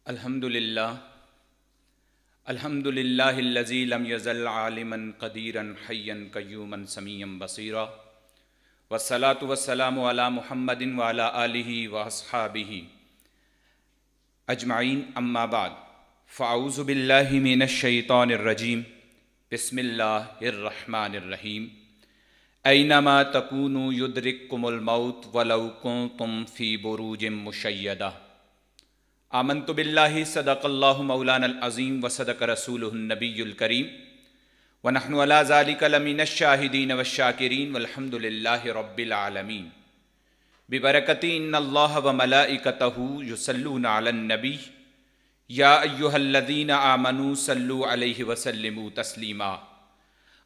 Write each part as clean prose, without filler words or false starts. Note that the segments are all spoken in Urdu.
الحمدللہ الذی لم یزل عالما قدیرا حیا قیوما سمیعا بصیرا والصلاة والسلام علی محمد وعلی آلہ واصحابہ اجمعین، اما بعد فاعوذ باللہ من الشیطان الرجیم، بسم اللہ الرحمن الرحیم۔ اینما تکونوا یدرککم الموت ولو کنتم فی بروج مشیدہ۔ آمنت باللہ صدق اللہ مولانا العظیم وصدق رسولہ النبی الکریم ونحن علی ذلک لمن الشاہدین والشاکرین والحمد للہ رب العالمین۔ ببرکت ان اللہ وملائکتہ یصلون علی النبی یا ایہا الذین آمنوا صلوا علیہ وسلموا تسلیما۔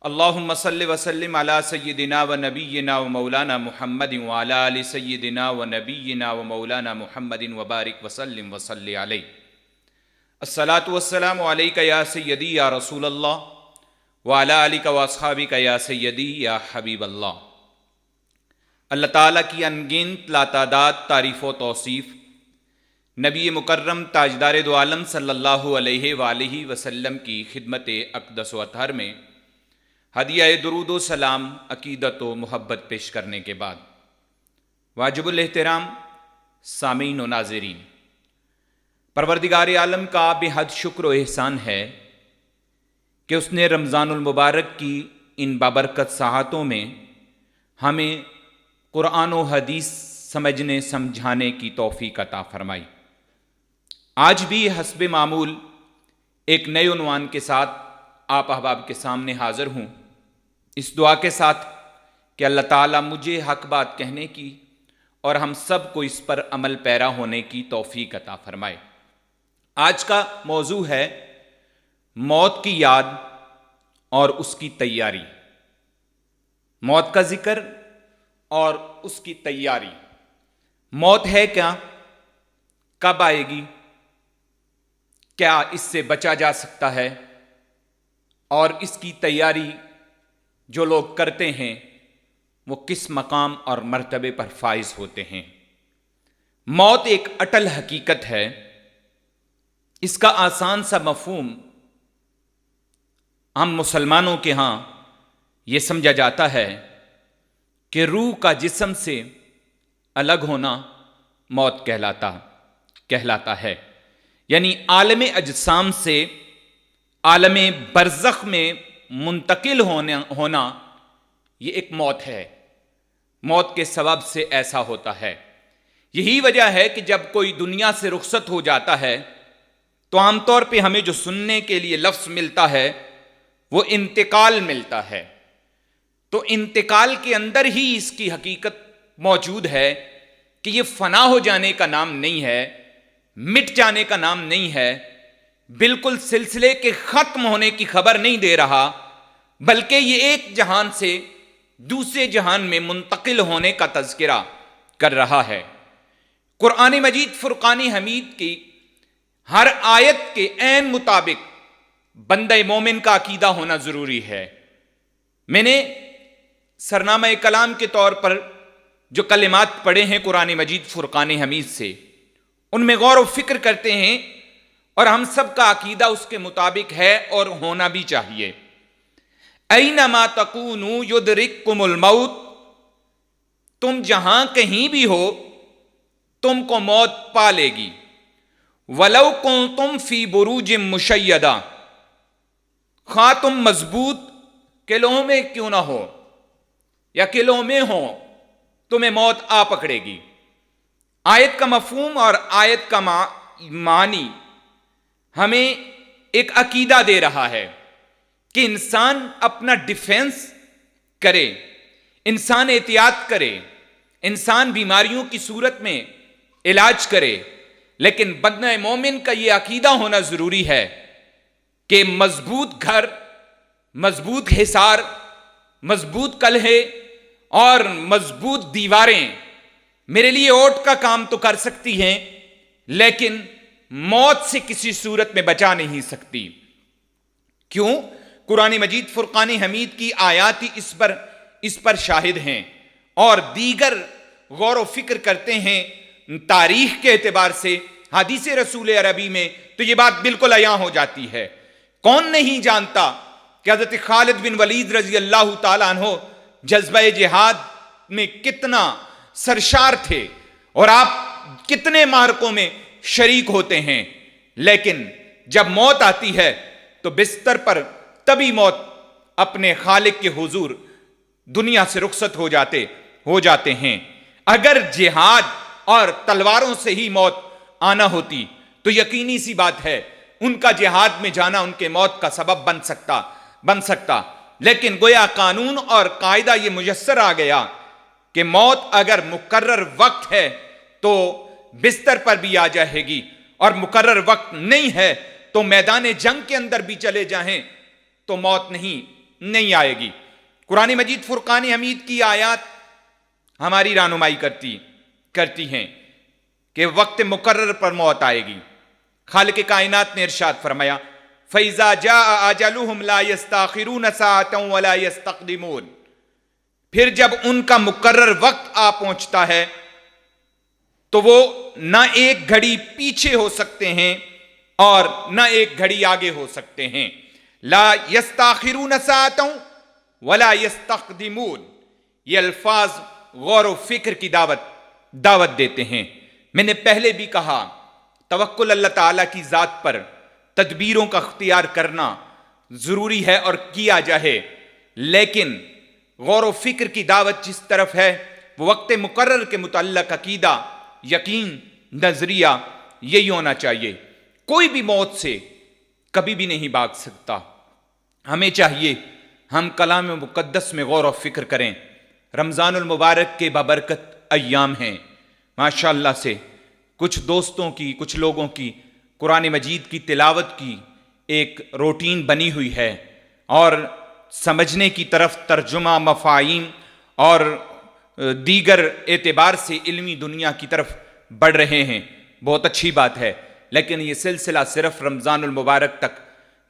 اللہم صل وسلم علی سیدنا و نبینا و مولانا محمد وعلی آل سیدنا و نبینا و مولانا محمد وبارک وسلم وصلی علیہ۔ الصلاۃ والسلام علیک یا سیدی یا رسول اللہ وعلی آلک و اصحابک یا سیدی یا حبیب اللہ۔ اللہ تعالیٰ کی انگنت لاتعداد تعریف و توصیف نبی مکرم تاجدار دو عالم صلی اللہ علیہ وآلہ وسلم کی خدمت اقدس و اطہر میں ہدیہ درود و سلام، عقیدت و محبت پیش کرنے کے بعد، واجب الاحترام سامعین و ناظرین، پروردگار عالم کا بے حد شکر و احسان ہے کہ اس نے رمضان المبارک کی ان بابرکت ساعتوں میں ہمیں قرآن و حدیث سمجھنے سمجھانے کی توفیق عطا فرمائی۔ آج بھی حسب معمول ایک نئے عنوان کے ساتھ آپ احباب کے سامنے حاضر ہوں، اس دعا کے ساتھ کہ اللہ تعالیٰ مجھے حق بات کہنے کی اور ہم سب کو اس پر عمل پیرا ہونے کی توفیق عطا فرمائے۔ آج کا موضوع ہے موت کی یاد اور اس کی تیاری۔ موت کا ذکر اور اس کی تیاری۔ موت ہے کیا؟ کب آئے گی؟ کیا اس سے بچا جا سکتا ہے؟ اور اس کی تیاری جو لوگ کرتے ہیں وہ کس مقام اور مرتبے پر فائز ہوتے ہیں؟ موت ایک اٹل حقیقت ہے۔ اس کا آسان سا مفہوم ہم مسلمانوں کے ہاں یہ سمجھا جاتا ہے کہ روح کا جسم سے الگ ہونا موت کہلاتا ہے، یعنی عالم اجسام سے عالم برزخ میں منتقل ہونا یہ ایک موت ہے۔ موت کے سبب سے ایسا ہوتا ہے۔ یہی وجہ ہے کہ جب کوئی دنیا سے رخصت ہو جاتا ہے تو عام طور پہ ہمیں جو سننے کے لیے لفظ ملتا ہے وہ انتقال ملتا ہے۔ تو انتقال کے اندر ہی اس کی حقیقت موجود ہے کہ یہ فنا ہو جانے کا نام نہیں ہے، مٹ جانے کا نام نہیں ہے، بالکل سلسلے کے ختم ہونے کی خبر نہیں دے رہا، بلکہ یہ ایک جہان سے دوسرے جہان میں منتقل ہونے کا تذکرہ کر رہا ہے۔ قرآن مجید فرقان حمید کی ہر آیت کے عین مطابق بندہ مومن کا عقیدہ ہونا ضروری ہے۔ میں نے سرنامہ کلام کے طور پر جو کلمات پڑھے ہیں قرآن مجید فرقان حمید سے، ان میں غور و فکر کرتے ہیں اور ہم سب کا عقیدہ اس کے مطابق ہے اور ہونا بھی چاہیے۔ اینما تکونوا یدرککم الموت، تم جہاں کہیں بھی ہو تم کو موت پا لے گی۔ ولو کنتم فی بروج مشیدہ، خواہ تم مضبوط قلعوں میں کیوں نہ ہو یا قلعوں میں ہو، تمہیں موت آ پکڑے گی۔ آیت کا مفہوم اور آیت کا معنی ہمیں ایک عقیدہ دے رہا ہے کہ انسان اپنا ڈیفینس کرے، انسان احتیاط کرے، انسان بیماریوں کی صورت میں علاج کرے، لیکن بندہ مومن کا یہ عقیدہ ہونا ضروری ہے کہ مضبوط گھر، مضبوط حصار، مضبوط قلعے اور مضبوط دیواریں میرے لیے اوٹ کا کام تو کر سکتی ہیں، لیکن موت سے کسی صورت میں بچا نہیں سکتی۔ کیوں؟ قرآن مجید فرقان حمید کی آیات ہی اس پر شاہد ہیں، اور دیگر غور و فکر کرتے ہیں تاریخ کے اعتبار سے حدیث رسول عربی میں تو یہ بات بالکل عیاں ہو جاتی ہے۔ کون نہیں جانتا کہ حضرت خالد بن ولید رضی اللہ تعالیٰ عنہ جذبہ جہاد میں کتنا سرشار تھے اور آپ کتنے معرکوں میں شریک ہوتے ہیں، لیکن جب موت آتی ہے تو بستر پر تبھی موت اپنے خالق کے حضور دنیا سے رخصت ہو جاتے ہیں۔ اگر جہاد اور تلواروں سے ہی موت آنا ہوتی تو یقینی سی بات ہے ان کا جہاد میں جانا ان کے موت کا سبب بن سکتا، لیکن گویا قانون اور قاعدہ یہ میسر آ گیا کہ موت اگر مقرر وقت ہے تو بستر پر بھی آ جائے گی، اور مقرر وقت نہیں ہے تو میدان جنگ کے اندر بھی چلے جائیں تو موت نہیں آئے گی۔ قرآن مجید فرقان حمید کی آیات ہماری رہنمائی کرتی ہیں کہ وقت مقرر پر موت آئے گی۔ خالق کائنات نے ارشاد فرمایا فَإِذَا جَاءَ أَجَلُهُمْ لَا يَسْتَأْخِرُونَ سَاعَةً وَلَا يَسْتَقْدِمُونَ، پھر جب ان کا مقرر وقت آ پہنچتا ہے تو وہ نہ ایک گھڑی پیچھے ہو سکتے ہیں اور نہ ایک گھڑی آگے ہو سکتے ہیں۔ لا يستاخرون ساعة ولا يستقدمون، یہ الفاظ غور و فکر کی دعوت دیتے ہیں۔ میں نے پہلے بھی کہا توکل اللہ تعالیٰ کی ذات پر تدبیروں کا اختیار کرنا ضروری ہے اور کیا جائے، لیکن غور و فکر کی دعوت جس طرف ہے وہ وقت مقرر کے متعلق عقیدہ، یقین، نظریہ یہی ہونا چاہیے۔ کوئی بھی موت سے کبھی بھی نہیں بھاگ سکتا۔ ہمیں چاہیے ہم کلام مقدس میں غور و فکر کریں۔ رمضان المبارک کے بابرکت ایام ہیں، ماشاءاللہ سے کچھ دوستوں کی، کچھ لوگوں کی قرآن مجید کی تلاوت کی ایک روٹین بنی ہوئی ہے اور سمجھنے کی طرف ترجمہ، مفاہیم اور دیگر اعتبار سے علمی دنیا کی طرف بڑھ رہے ہیں، بہت اچھی بات ہے، لیکن یہ سلسلہ صرف رمضان المبارک تک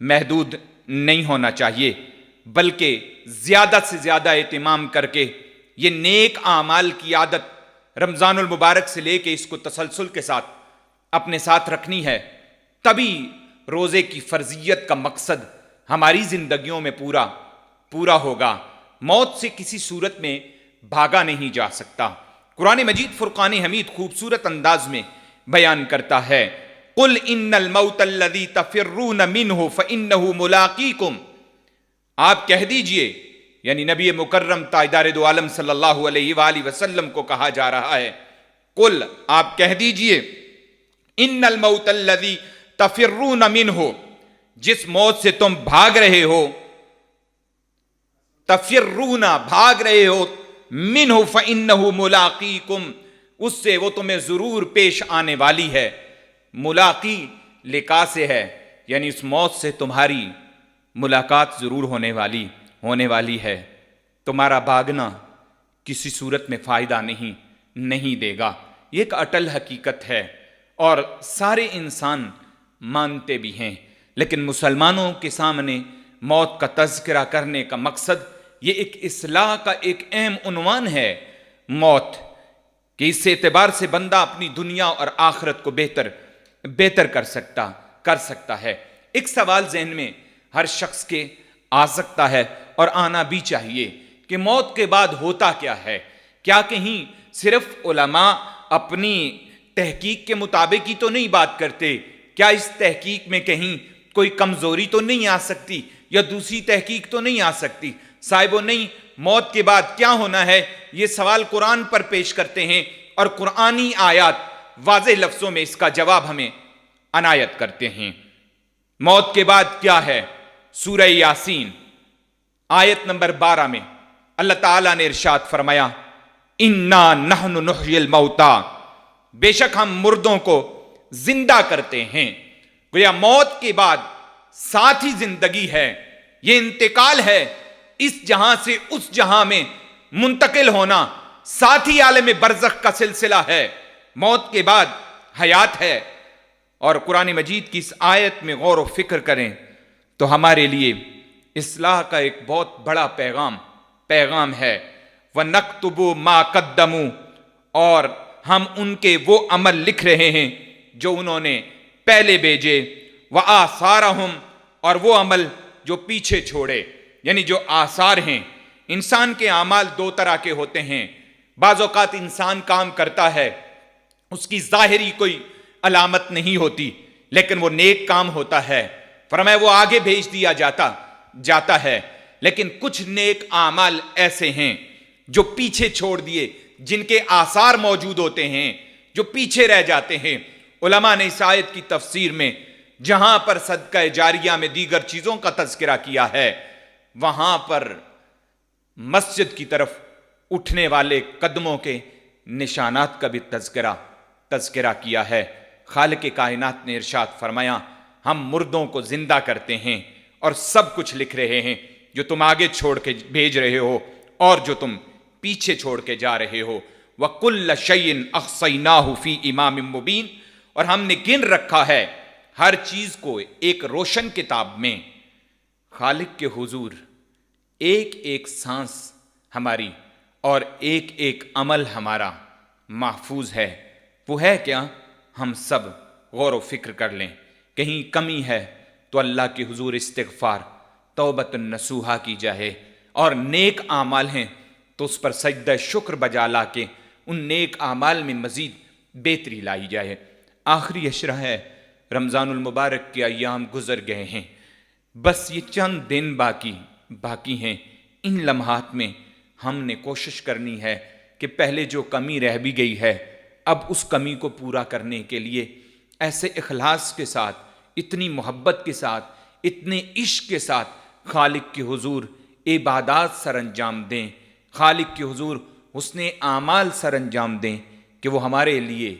محدود نہیں ہونا چاہیے، بلکہ زیادہ سے زیادہ اہتمام کر کے یہ نیک اعمال کی عادت رمضان المبارک سے لے کے اس کو تسلسل کے ساتھ اپنے ساتھ رکھنی ہے، تبھی روزے کی فرضیت کا مقصد ہماری زندگیوں میں پورا ہوگا۔ موت سے کسی صورت میں بھاگا نہیں جا سکتا۔ قرآن مجید فرقان حمید خوبصورت انداز میں بیان کرتا ہے قُلْ إِنَّ الْمَوْتَ الَّذِي تَفِرُّونَ مِنْهُ فَإِنَّهُ مُلَاقِيكُمْ، آپ کہہ دیجئے، یعنی نبی مکرم تاجدار دو عالم صلی اللہ علیہ وآلہ وسلم کو کہا جا رہا ہے، قُلْ آپ کہہ دیجئے إِنَّ الْمَوْتَ الَّذِي تَفِرُّونَ مِنْهُ، جس موت سے تم بھاگ رہے ہو، تفرون بھاگ رہے ہو، منہ فإنہ ملاقیکم، اس سے وہ تمہیں ضرور پیش آنے والی ہے۔ ملاقی لقاء سے ہے، یعنی اس موت سے تمہاری ملاقات ضرور ہونے والی ہے۔ تمہارا بھاگنا کسی صورت میں فائدہ نہیں دے گا، یہ ایک اٹل حقیقت ہے اور سارے انسان مانتے بھی ہیں، لیکن مسلمانوں کے سامنے موت کا تذکرہ کرنے کا مقصد یہ ایک اصلاح کا ایک اہم عنوان ہے، موت، کہ اس اعتبار سے بندہ اپنی دنیا اور آخرت کو بہتر کر سکتا ہے۔ ایک سوال ذہن میں ہر شخص کے آ سکتا ہے اور آنا بھی چاہیے کہ موت کے بعد ہوتا کیا ہے؟ کیا کہیں صرف علماء اپنی تحقیق کے مطابق ہی تو نہیں بات کرتے؟ کیا اس تحقیق میں کہیں کوئی کمزوری تو نہیں آ سکتی یا دوسری تحقیق تو نہیں آ سکتی؟ صاحب نہیں، موت کے بعد کیا ہونا ہے یہ سوال قرآن پر پیش کرتے ہیں اور قرآنی آیات واضح لفظوں میں اس کا جواب ہمیں عنایت کرتے ہیں۔ موت کے بعد کیا ہے؟ سورہ یاسین آیت نمبر 12 میں اللہ تعالیٰ نے ارشاد فرمایا اِنَّا نَحْنُ نُحْيِي الْمَوْتَى، بے شک ہم مردوں کو زندہ کرتے ہیں۔ گویا موت کے بعد ساتھ ہی زندگی ہے، یہ انتقال ہے، اس جہاں سے اس جہاں میں منتقل ہونا، ساتھ ہی عالم برزخ کا سلسلہ ہے۔ موت کے بعد حیات ہے، اور قرآن مجید کی اس آیت میں غور و فکر کریں تو ہمارے لیے اصلاح کا ایک بہت بڑا پیغام ہے۔ وَنَكْتُبُ مَا قَدَّمُوا، اور ہم ان کے وہ عمل لکھ رہے ہیں جو انہوں نے پہلے بھیجے، وآثارہم، اور وہ عمل جو پیچھے چھوڑے، یعنی جو آثار ہیں۔ انسان کے اعمال دو طرح کے ہوتے ہیں۔ بعض اوقات انسان کام کرتا ہے، اس کی ظاہری کوئی علامت نہیں ہوتی، لیکن وہ نیک کام ہوتا ہے، فرمایا وہ آگے بھیج دیا جاتا ہے۔ لیکن کچھ نیک اعمال ایسے ہیں جو پیچھے چھوڑ دیے، جن کے آثار موجود ہوتے ہیں، جو پیچھے رہ جاتے ہیں۔ علماء نے اس آیت کی تفسیر میں جہاں پر صدقہ جاریہ میں دیگر چیزوں کا تذکرہ کیا ہے، وہاں پر مسجد کی طرف اٹھنے والے قدموں کے نشانات کا بھی تذکرہ کیا ہے۔ خالق کائنات نے ارشاد فرمایا، ہم مردوں کو زندہ کرتے ہیں اور سب کچھ لکھ رہے ہیں، جو تم آگے چھوڑ کے بھیج رہے ہو اور جو تم پیچھے چھوڑ کے جا رہے ہو۔ وَكُلَّ شَيْءٍ أَحْصَيْنَاهُ فِي إِمَامٍ مُبِينٍ، اور ہم نے گن رکھا ہے ہر چیز کو ایک روشن کتاب میں۔ خالق کے حضور ایک ایک سانس ہماری اور ایک ایک عمل ہمارا محفوظ ہے۔ وہ ہے کیا؟ ہم سب غور و فکر کر لیں، کہیں کمی ہے تو اللہ کے حضور استغفار توبۃ نصوحہ کی جائے، اور نیک اعمال ہیں تو اس پر سجدہ شکر بجا لا کے ان نیک اعمال میں مزید بہتری لائی جائے۔ آخری عشرہ ہے، رمضان المبارک کے ایام گزر گئے ہیں، بس یہ چند دن باقی ہیں۔ ان لمحات میں ہم نے کوشش کرنی ہے کہ پہلے جو کمی رہ بھی گئی ہے، اب اس کمی کو پورا کرنے کے لیے ایسے اخلاص کے ساتھ، اتنی محبت کے ساتھ، اتنے عشق کے ساتھ خالق کے حضور عبادات سر انجام دیں، خالق کے حضور حسن اعمال سر انجام دیں کہ وہ ہمارے لیے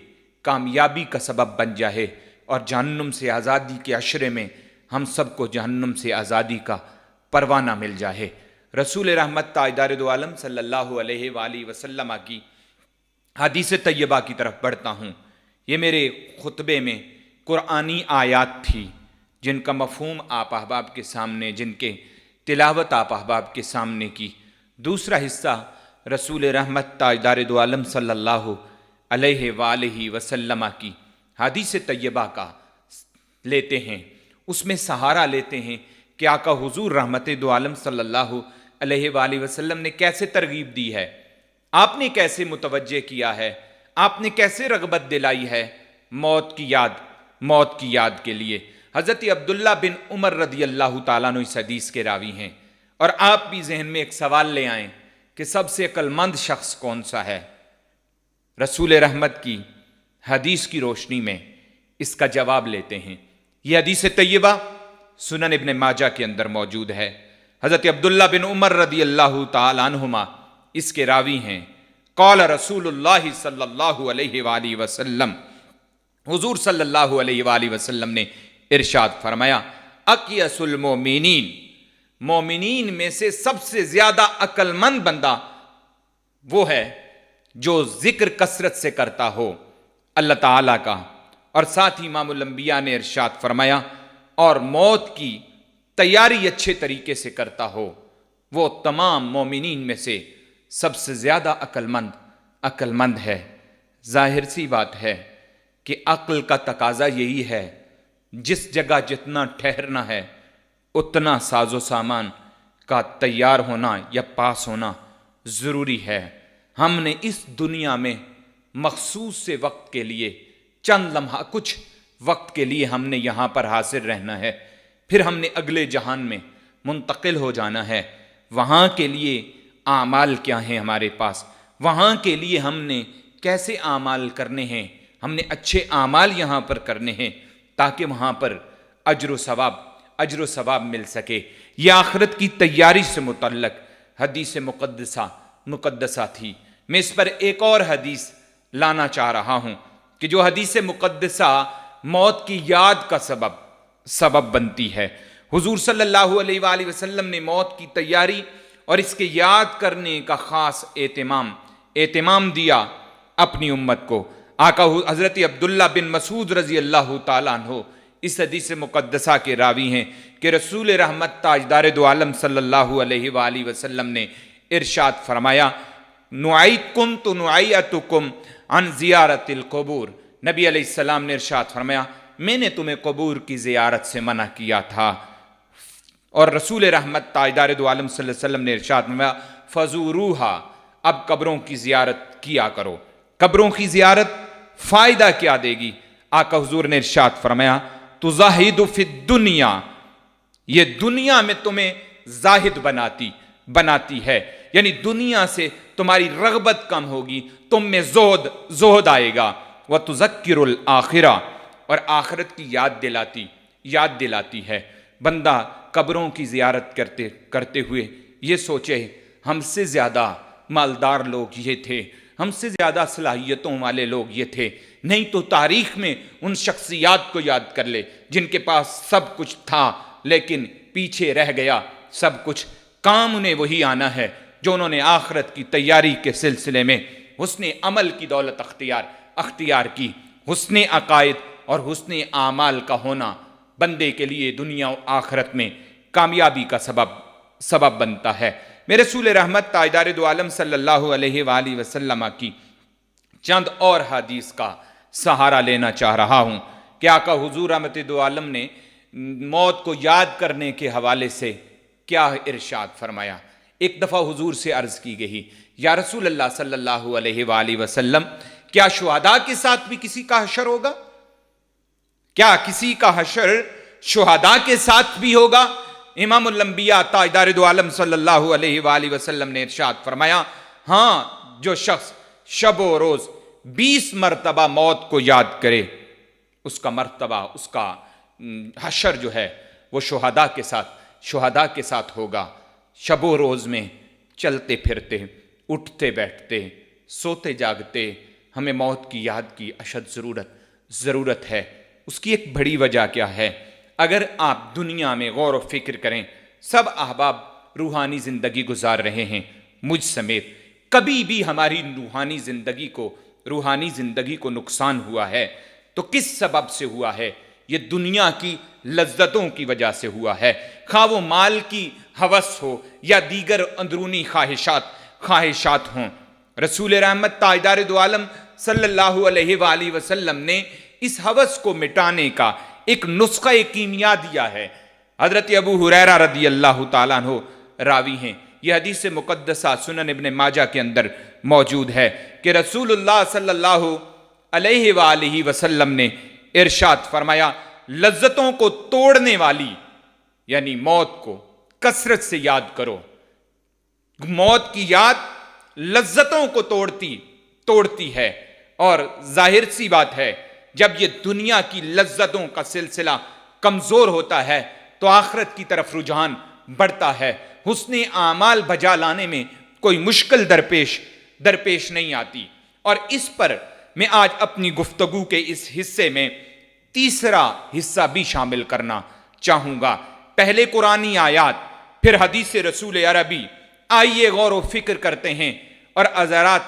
کامیابی کا سبب بن جائے، اور جہنم سے آزادی کے عشرے میں ہم سب کو جہنم سے آزادی کا پروانہ مل جائے۔ رسول رحمت تاجدار دو عالم صلی اللہ علیہ وآلہ وسلم کی حدیث طیبہ کی طرف بڑھتا ہوں۔ یہ میرے خطبے میں قرآنی آیات تھی جن کا مفہوم آپ احباب کے سامنے، جن کے تلاوت آپ احباب کے سامنے کی۔ دوسرا حصہ رسول رحمت تاجدار دو عالم صلی اللہ علیہ وآلہ وسلم کی حدیث طیبہ کا لیتے ہیں، اس میں سہارا لیتے ہیں کہ آقا حضور رحمت دو عالم صلی اللہ علیہ وآلہ وسلم نے کیسے ترغیب دی ہے، آپ نے کیسے متوجہ کیا ہے، آپ نے کیسے رغبت دلائی ہے موت کی یاد کے لیے۔ حضرت عبداللہ بن عمر رضی اللہ تعالیٰ عنہ اس حدیث کے راوی ہیں، اور آپ بھی ذہن میں ایک سوال لے آئیں کہ سب سے عقل مند شخص کون سا ہے۔ رسول رحمت کی حدیث کی روشنی میں اس کا جواب لیتے ہیں۔ یہ حدیث طیبہ سنن ابن ماجہ کے اندر موجود ہے۔ حضرت عبداللہ بن عمر رضی اللہ تعالیٰ عنہما اس کے راوی ہیں۔ قال رسول اللہ صلی اللہ علیہ وآلہ وسلم، حضور صلی اللہ علیہ وآلہ وسلم نے ارشاد فرمایا، اقیس المومنین، مومنین میں سے سب سے زیادہ عقل مند بندہ وہ ہے جو ذکر کثرت سے کرتا ہو اللہ تعالیٰ کا، اور ساتھ ہی امام الانبیاء نے ارشاد فرمایا، اور موت کی تیاری اچھے طریقے سے کرتا ہو، وہ تمام مومنین میں سے سب سے زیادہ عقل مند ہے۔ ظاہر سی بات ہے کہ عقل کا تقاضا یہی ہے، جس جگہ جتنا ٹھہرنا ہے اتنا ساز و سامان کا تیار ہونا یا پاس ہونا ضروری ہے۔ ہم نے اس دنیا میں مخصوص سے وقت کے لیے چند لمحہ، کچھ وقت کے لیے ہم نے یہاں پر حاضر رہنا ہے، پھر ہم نے اگلے جہان میں منتقل ہو جانا ہے۔ وہاں کے لیے اعمال کیا ہیں ہمارے پاس، وہاں کے لیے ہم نے کیسے اعمال کرنے ہیں، ہم نے اچھے اعمال یہاں پر کرنے ہیں تاکہ وہاں پر اجر و ثواب مل سکے۔ یہ آخرت کی تیاری سے متعلق حدیث مقدسہ تھی۔ میں اس پر ایک اور حدیث لانا چاہ رہا ہوں کہ جو حدیث مقدسہ موت کی یاد کا سبب بنتی ہے۔ حضور صلی اللہ علیہ وآلہ وسلم نے موت کی تیاری اور اس کے یاد کرنے کا خاص اہتمام دیا اپنی امت کو۔ آقا حضرت عبداللہ بن مسعود رضی اللہ تعالیٰ عنہ اس حدیث مقدسہ کے راوی ہیں کہ رسول رحمت تاجدار دو عالم صلی اللہ علیہ وآلہ وسلم نے ارشاد فرمایا، کنت نعیتکم عن زیارت القبور، نبی علیہ السلام نے ارشاد فرمایا میں نے تمہیں قبور کی زیارت سے منع کیا تھا، اور رسول رحمت تاجدار دو عالم صلی اللہ علیہ وسلم نے ارشاد فرمایا فزوروہا، اب قبروں کی زیارت کیا کرو۔ قبروں کی زیارت فائدہ کیا دے گی؟ آقا حضور نے ارشاد فرمایا تزاہد فی الدنیا، یہ دنیا میں تمہیں زاہد بناتی ہے، یعنی دنیا سے تمہاری رغبت کم ہوگی، تم میں زہد آئے گا۔ وَتُذَكِّرُ الْآخِرَةَ، اور آخرت کی یاد دلاتی ہے۔ بندہ قبروں کی زیارت کرتے ہوئے یہ سوچے ہم سے زیادہ مالدار لوگ یہ تھے، ہم سے زیادہ صلاحیتوں والے لوگ یہ تھے، نہیں تو تاریخ میں ان شخصیات کو یاد کر لے جن کے پاس سب کچھ تھا لیکن پیچھے رہ گیا سب کچھ۔ کام انہیں وہی آنا ہے جو انہوں نے آخرت کی تیاری کے سلسلے میں حسن عمل کی دولت اختیار کی۔ حسن عقائد اور حسن اعمال کا ہونا بندے کے لیے دنیا و آخرت میں کامیابی کا سبب بنتا ہے۔ میں رسول رحمت تاجدار دو عالم صلی اللہ علیہ وآلہ وسلم کی چند اور حدیث کا سہارا لینا چاہ رہا ہوں کہ آقا حضور رحمت دو عالم نے موت کو یاد کرنے کے حوالے سے کیا ارشاد فرمایا۔ ایک دفعہ حضور سے عرض کی گئی یا رسول اللہ صلی اللہ علیہ وآلہ وسلم کیا شہداء کے ساتھ بھی کسی کا حشر ہوگا؟ کیا کسی کا حشر شہداء کے ساتھ بھی ہوگا؟ امام الانبیاء تاجدار دو عالم صلی اللہ علیہ وآلہ وسلم نے ارشاد فرمایا ہاں، جو شخص شب و روز 20 مرتبہ موت کو یاد کرے اس کا مرتبہ، اس کا حشر جو ہے وہ شہداء کے ساتھ ہوگا۔ شب و روز میں چلتے پھرتے، اٹھتے بیٹھتے، سوتے جاگتے ہمیں موت کی یاد کی اشد ضرورت ہے۔ اس کی ایک بڑی وجہ کیا ہے؟ اگر آپ دنیا میں غور و فکر کریں، سب احباب روحانی زندگی گزار رہے ہیں مجھ سمیت، کبھی بھی ہماری روحانی زندگی کو نقصان ہوا ہے تو کس سبب سے ہوا ہے؟ یہ دنیا کی لذتوں کی وجہ سے ہوا ہے، خواہ وہ مال کی ہوس ہو یا دیگر اندرونی خواہشات ہوں۔ رسول رحمت تاجدار دو عالم صلی اللہ علیہ وآلہ وسلم نے اس ہوس کو مٹانے کا ایک نسخہ کیمیا دیا ہے۔ حضرت ابو ہریرہ رضی اللہ تعالیٰ عنہ راوی ہیں، یہ حدیث مقدسہ سنن ابن ماجہ کے اندر موجود ہے کہ رسول اللہ صلی اللہ علیہ وآلہ وسلم نے ارشاد فرمایا لذتوں کو توڑنے والی یعنی موت کو کثرت سے یاد کرو۔ موت کی یاد لذتوں کو توڑتی ہے، اور ظاہر سی بات ہے جب یہ دنیا کی لذتوں کا سلسلہ کمزور ہوتا ہے تو آخرت کی طرف رجحان بڑھتا ہے، حسن اعمال بجا لانے میں کوئی مشکل درپیش نہیں آتی۔ اور اس پر میں آج اپنی گفتگو کے اس حصے میں تیسرا حصہ بھی شامل کرنا چاہوں گا۔ پہلے قرآنی آیات، پھر حدیث رسول عربی، آئیے غور و فکر کرتے ہیں اور حضرات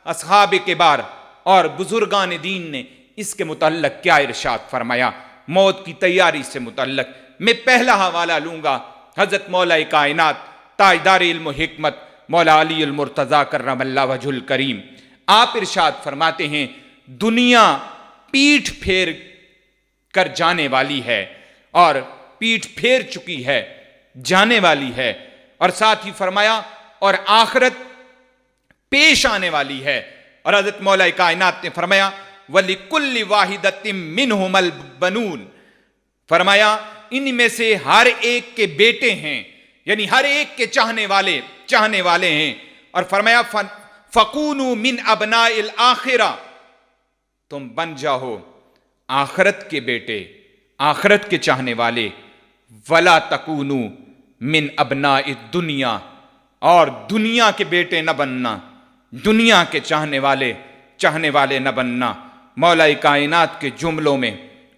اصحاب کبار اور بزرگان دین نے اس کے متعلق کیا ارشاد فرمایا۔ موت کی تیاری سے متعلق میں پہلا حوالہ لوں گا حضرت مولا کائنات تاجدار علم و حکمت مولا علی المرتضیٰ کرم اللہ وجہ الکریم۔ آپ ارشاد فرماتے ہیں دنیا پیٹھ پھیر کر جانے والی ہے اور پیٹھ پھیر چکی ہے، جانے والی ہے، اور ساتھ ہی فرمایا اور آخرت پیش آنے والی ہے۔ اور حضرت مولا کائنات نے فرمایا وَلِكُلِّ وَاحِدَةٍ مِّنْهُمَ الْبَنُونَ، فرمایا ان میں سے ہر ایک کے بیٹے ہیں، یعنی ہر ایک کے چاہنے والے ہیں۔ اور فرمایا فَقُونُوا مِنْ أَبْنَاءِ الْآخِرَةِ، تم بن جاؤ آخرت کے بیٹے، آخرت کے چاہنے والے۔ وَلَا تَكُونُوا مِنْ أَبْنَاءِ الدُّنْيَا، اور دنیا کے بیٹے نہ بننا، دنیا کے چاہنے والے نہ بننا۔ مولا کائنات کے جملوں میں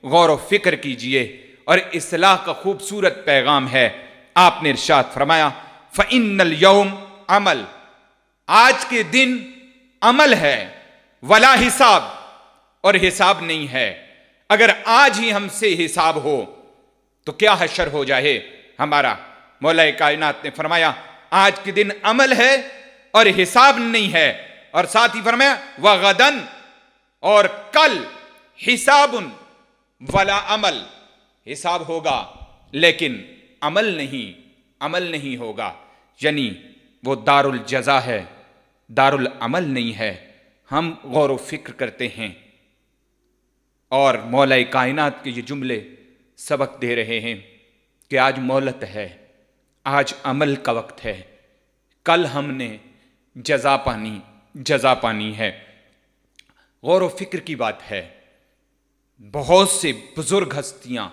غور و فکر کیجئے اور اصلاح کا خوبصورت پیغام ہے۔ آپ نے ارشاد فرمایا فَإِنَّ الْيَوْمَ عمل، آج کے دن عمل ہے، ولا حساب، اور حساب نہیں ہے۔ اگر آج ہی ہم سے حساب ہو تو کیا حشر ہو جائے ہمارا۔ مولا کائنات نے فرمایا آج کے دن عمل ہے اور حساب نہیں ہے، اور ساتھ ہی فرمایا وغدن، اور کل حساب ولا عمل، حساب ہوگا لیکن عمل نہیں ہوگا، یعنی وہ دار الجزا ہے، دار العمل نہیں ہے۔ ہم غور و فکر کرتے ہیں اور مولا کائنات کے یہ جملے سبق دے رہے ہیں کہ آج مہلت ہے، آج عمل کا وقت ہے، کل ہم نے جزا پانی ہے۔ غور و فکر کی بات ہے۔ بہت سے بزرگ ہستیاں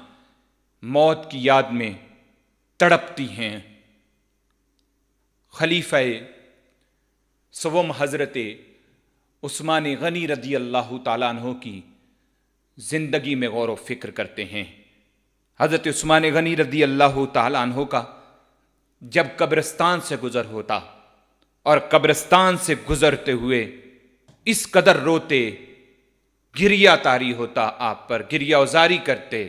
موت کی یاد میں تڑپتی ہیں۔ خلیفہ سوم حضرت عثمان غنی رضی اللہ تعالیٰ عنہ کی زندگی میں غور و فکر کرتے ہیں۔ حضرت عثمان غنی رضی اللہ تعالیٰ عنہ کا جب قبرستان سے گزر ہوتا اور قبرستان سے گزرتے ہوئے اس قدر روتے، گریہ طاری ہوتا، آپ پر گریہ ازاری کرتے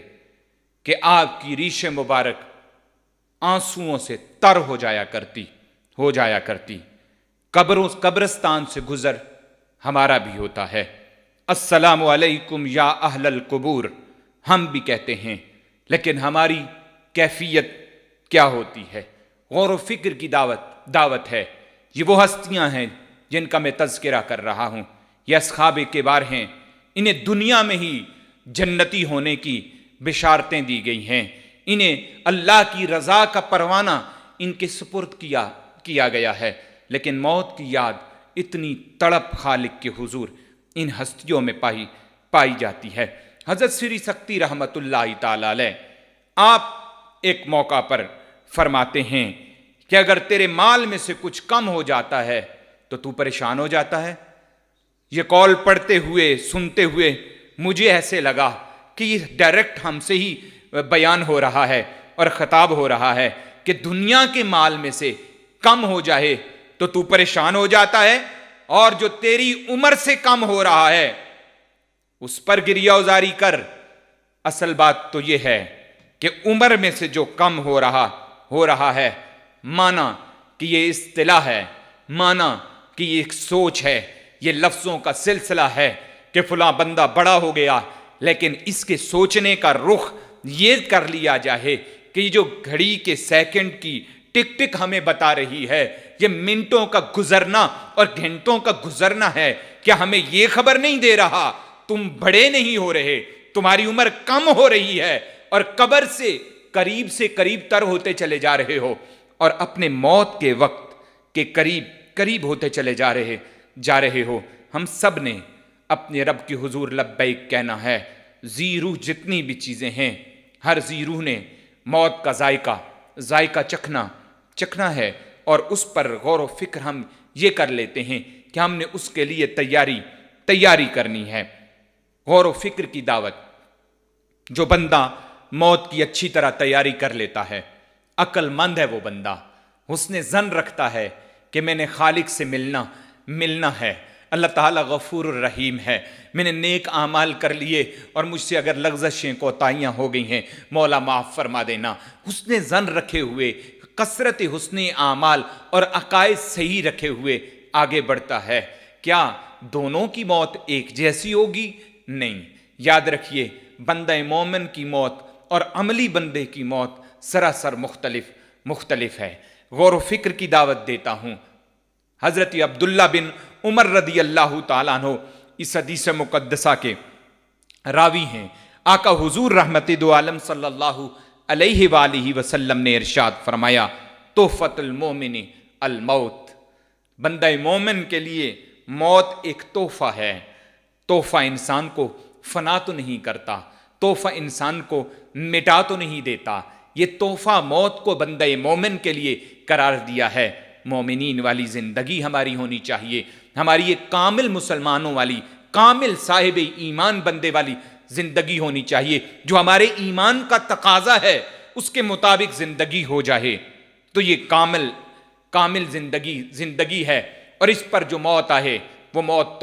کہ آپ کی ریش مبارک آنسوؤں سے تر ہو جایا کرتی۔ قبرستان سے گزر ہمارا بھی ہوتا ہے۔ السلام علیکم یا اہل القبور ہم بھی کہتے ہیں، لیکن ہماری کیفیت کیا ہوتی ہے؟ غور و فکر کی دعوت ہے۔ یہ وہ ہستیاں ہیں جن کا میں تذکرہ کر رہا ہوں، یہ اصحاب کبار ہیں۔ انہیں دنیا میں ہی جنتی ہونے کی بشارتیں دی گئی ہیں، انہیں اللہ کی رضا کا پروانہ ان کے سپرد کیا گیا ہے، لیکن موت کی یاد اتنی تڑپ خالق کے حضور ان ہستیوں میں پائی جاتی ہے۔ حضرت سری سکتی رحمت اللہ تعالی علیہ آپ ایک موقع پر فرماتے ہیں کہ اگر تیرے مال میں سے کچھ کم ہو جاتا ہے تو تو پریشان ہو جاتا ہے۔ یہ قول پڑھتے ہوئے سنتے ہوئے مجھے ایسے لگا کہ یہ ڈائریکٹ ہم سے ہی بیان ہو رہا ہے اور خطاب ہو رہا ہے کہ دنیا کے مال میں سے کم ہو جائے تو تو پریشان ہو جاتا ہے، اور جو تیری عمر سے کم ہو رہا ہے اس پر گریہ ازاری کر۔ اصل بات تو یہ ہے کہ عمر میں سے جو کم ہو رہا ہے، مانا کہ یہ اصطلاح ہے، مانا کہ یہ ایک سوچ ہے، یہ لفظوں کا سلسلہ ہے کہ فلاں بندہ بڑا ہو گیا، لیکن اس کے سوچنے کا رخ یہ کر لیا جائے کہ یہ جو گھڑی کے سیکنڈ کی ٹک ٹک ہمیں بتا رہی ہے، یہ منٹوں کا گزرنا اور گھنٹوں کا گزرنا ہے، کیا ہمیں یہ خبر نہیں دے رہا تم بڑے نہیں ہو رہے، تمہاری عمر کم ہو رہی ہے اور قبر سے قریب تر ہوتے چلے جا رہے ہو، اور اپنے موت کے وقت کے قریب ہوتے چلے جا رہے ہو۔ ہم سب نے اپنے رب کی حضور لبیک کہنا ہے۔ ذی روح جتنی بھی چیزیں ہیں، ہر ذی روح نے موت کا ذائقہ چکھنا ہے، اور اس پر غور و فکر ہم یہ کر لیتے ہیں کہ ہم نے اس کے لیے تیاری کرنی ہے۔ غور و فکر کی دعوت۔ جو بندہ موت کی اچھی طرح تیاری کر لیتا ہے، عقل مند ہے وہ بندہ، حسن ظن رکھتا ہے کہ میں نے خالق سے ملنا ہے، اللہ تعالیٰ غفور الرحیم ہے، میں نے نیک اعمال کر لیے اور مجھ سے اگر لغزشیں کوتاہیاں ہو گئی ہیں مولا معاف فرما دینا۔ حسن ظن رکھے ہوئے، کثرت حسن اعمال اور عقائد صحیح رکھے ہوئے آگے بڑھتا ہے۔ کیا دونوں کی موت ایک جیسی ہوگی؟ نہیں۔ یاد رکھیے، بندہ مومن کی موت اور عملی بندے کی موت سراسر مختلف ہے۔ غور و فکر کی دعوت دیتا ہوں۔ حضرت عبداللہ بن عمر رضی اللہ تعالیٰ عنہ اس حدیث مقدسہ کے راوی ہیں۔ آقا حضور رحمت دو عالم صلی اللہ علیہ وآلہ وسلم نے ارشاد فرمایا، تحفۃ المومن الموت، بندہ مومن کے لیے موت ایک تحفہ ہے۔ تحفہ انسان کو فنا تو نہیں کرتا، تحفہ انسان کو مٹا تو نہیں دیتا، یہ تحفہ موت کو بندہ مومن کے لیے قرار دیا ہے۔ مومنین والی زندگی ہماری ہونی چاہیے، ہماری ایک کامل مسلمانوں والی، کامل صاحب ایمان بندے والی زندگی ہونی چاہیے، جو ہمارے ایمان کا تقاضا ہے اس کے مطابق زندگی ہو جائے، تو یہ کامل زندگی ہے۔ اور اس پر جو موت آئے وہ موت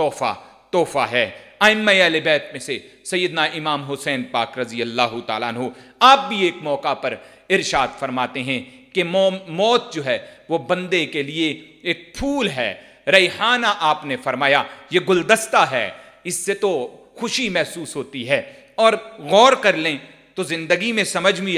تحفہ ہے۔ ائمہ اہل بیت میں سے سیدنا امام حسین پاک رضی اللہ تعالیٰ عنہ آپ بھی ایک موقع پر ارشاد فرماتے ہیں کہ موت جو ہے وہ بندے کے لیے ایک پھول ہے، ریحانہ آپ نے فرمایا، یہ گلدستہ ہے، اس سے تو خوشی محسوس ہوتی ہے۔ اور غور کر لیں تو زندگی میں سمجھ میں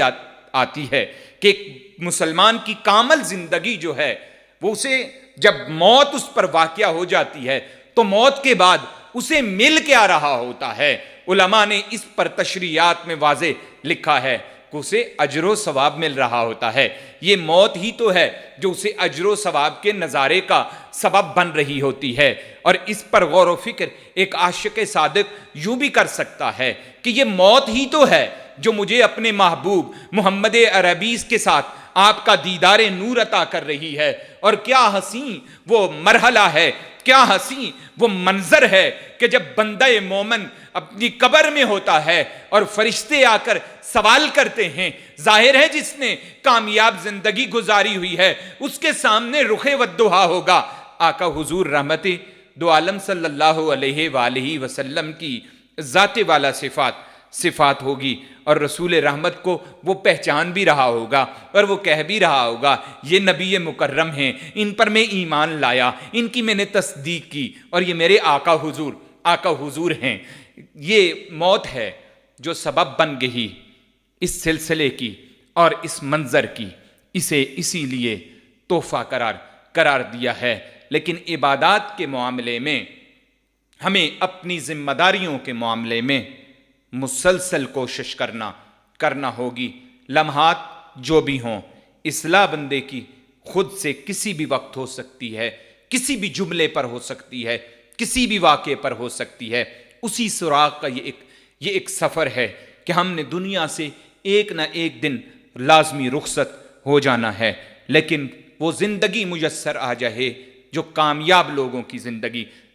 آتی ہے کہ ایک مسلمان کی کامل زندگی جو ہے وہ اسے جب موت اس پر واقع ہو جاتی ہے تو موت کے بعد اسے مل کے آ رہا ہوتا ہے۔ علماء نے اس پر تشریحات میں واضح لکھا ہے کہ اسے اجر و ثواب مل رہا ہوتا ہے۔ یہ موت ہی تو ہے جو اسے اجر و ثواب کے نظارے کا سبب بن رہی ہوتی ہے۔ اور اس پر غور و فکر ایک عاشق صادق یوں بھی کر سکتا ہے کہ یہ موت ہی تو ہے جو مجھے اپنے محبوب محمد عربی کے ساتھ آپ کا دیدار نور عطا کر رہی ہے۔ اور کیا حسین وہ مرحلہ ہے، کیا حسین وہ منظر ہے کہ جب بندہ مومن اپنی قبر میں ہوتا ہے اور فرشتے آ کر سوال کرتے ہیں۔ ظاہر ہے جس نے کامیاب زندگی گزاری ہوئی ہے اس کے سامنے رخ والضحیٰ ہوگا۔ آقا حضور رحمت دو عالم صلی اللہ علیہ وآلہ وسلم کی ذات والا صفات ہوگی، اور رسول رحمت کو وہ پہچان بھی رہا ہوگا اور وہ کہہ بھی رہا ہوگا یہ نبی مکرم ہیں، ان پر میں ایمان لایا، ان کی میں نے تصدیق کی، اور یہ میرے آقا حضور ہیں۔ یہ موت ہے جو سبب بن گئی اس سلسلے کی اور اس منظر کی، اسے اسی لیے تحفہ قرار دیا ہے۔ لیکن عبادات کے معاملے میں ہمیں اپنی ذمہ داریوں کے معاملے میں مسلسل کوشش کرنا ہوگی۔ لمحات جو بھی ہوں، اصلاح بندے کی خود سے کسی بھی وقت ہو سکتی ہے، کسی بھی جملے پر ہو سکتی ہے، کسی بھی واقعے پر ہو سکتی ہے۔ اسی سراغ کا یہ ایک سفر ہے کہ ہم نے دنیا سے ایک نہ ایک دن لازمی رخصت ہو جانا ہے، لیکن وہ زندگی میسر آ جائے جو کامیاب لوگوں کی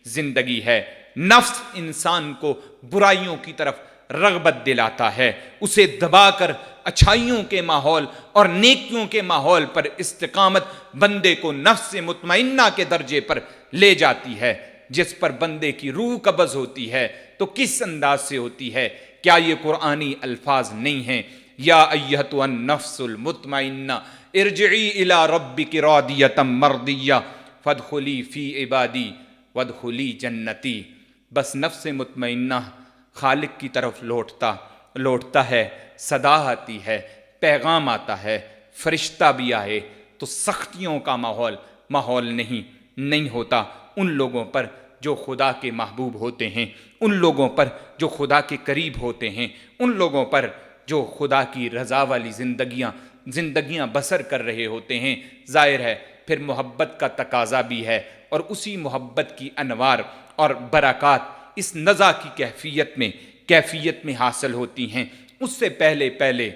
زندگی ہے۔ نفس انسان کو برائیوں کی طرف رغبت دلاتا ہے، اسے دبا کر اچھائیوں کے ماحول اور نیکیوں کے ماحول پر استقامت بندے کو نفس مطمئنہ کے درجے پر لے جاتی ہے۔ جس پر بندے کی روح قبض ہوتی ہے تو کس انداز سے ہوتی ہے؟ کیا یہ قرآنی الفاظ نہیں ہیں؟ یا ایھتها النفس المطمئنہ ارجعی الی ربک راضیۃ مرضیہ فادخلی فی عبادی وادخلی جنتی۔ بس نفس مطمئنہ خالق کی طرف لوٹتا ہے، صدا آتی ہے، پیغام آتا ہے، فرشتہ بھی آئے تو سختیوں کا ماحول نہیں ہوتا ان لوگوں پر جو خدا کے محبوب ہوتے ہیں، ان لوگوں پر جو خدا کے قریب ہوتے ہیں، ان لوگوں پر جو خدا کی رضا والی زندگیاں بسر کر رہے ہوتے ہیں۔ ظاہر ہے پھر محبت کا تقاضا بھی ہے، اور اسی محبت کی انوار اور برکات اس نزا کی کیفیت میں حاصل ہوتی ہیں۔ اس سے پہلے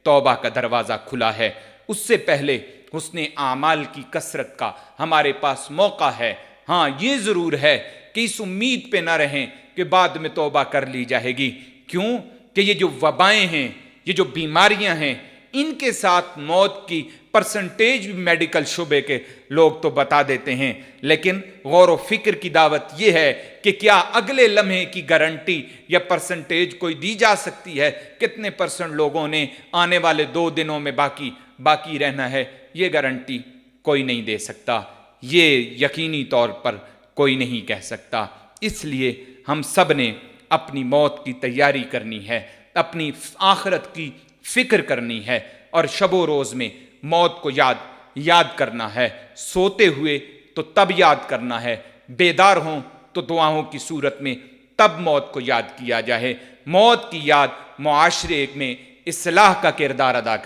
توبہ کا دروازہ کھلا ہے، اس سے پہلے حسن اعمال کی کثرت کا ہمارے پاس موقع ہے۔ ہاں یہ ضرور ہے کہ اس امید پہ نہ رہیں کہ بعد میں توبہ کر لی جائے گی۔ کیوں کہ یہ جو وبائیں ہیں، یہ جو بیماریاں ہیں، ان کے ساتھ موت کی پرسنٹیج بھی میڈیکل شعبے کے لوگ تو بتا دیتے ہیں، لیکن غور و فکر کی دعوت یہ ہے کہ کیا اگلے لمحے کی گارنٹی یا پرسنٹیج کوئی دی جا سکتی ہے؟ کتنے پرسنٹ لوگوں نے آنے والے 2 دنوں میں باقی رہنا ہے؟ یہ گارنٹی کوئی نہیں دے سکتا، یہ یقینی طور پر کوئی نہیں کہہ سکتا۔ اس لیے ہم سب نے اپنی موت کی تیاری کرنی ہے، اپنی آخرت کی فکر کرنی ہے، اور شب و روز میں موت کو یاد کرنا ہے۔ سوتے ہوئے تو تب یاد کرنا ہے، بیدار ہوں تو دعاؤں کی صورت میں تب موت کو یاد کیا جائے۔ موت کی یاد معاشرے میں اصلاح کا کردار ادا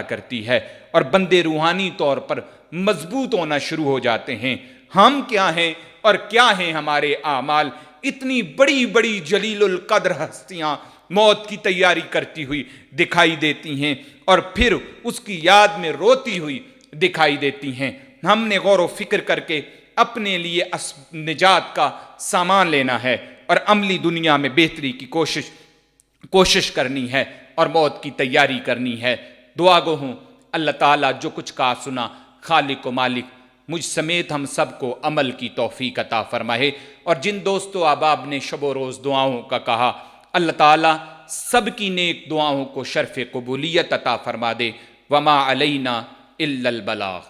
کرتی ہے، اور بندے روحانی طور پر مضبوط ہونا شروع ہو جاتے ہیں۔ ہم کیا ہیں اور کیا ہیں ہمارے اعمال؟ اتنی بڑی جلیل القدر ہستیاں موت کی تیاری کرتی ہوئی دکھائی دیتی ہیں، اور پھر اس کی یاد میں روتی ہوئی دکھائی دیتی ہیں۔ ہم نے غور و فکر کر کے اپنے لیے نجات کا سامان لینا ہے، اور عملی دنیا میں بہتری کی کوشش کرنی ہے، اور موت کی تیاری کرنی ہے۔ دعا گو ہوں اللہ تعالیٰ جو کچھ کہا سنا، خالق و مالک مجھ سمیت ہم سب کو عمل کی توفیق عطا فرمائے۔ اور جن دوست و احباب نے شب و روز دعاؤں کا کہا، اللہ تعالیٰ سب کی نیک دعاؤں کو شرف قبولیت عطا فرما دے۔ وما علینا الا البلاغ۔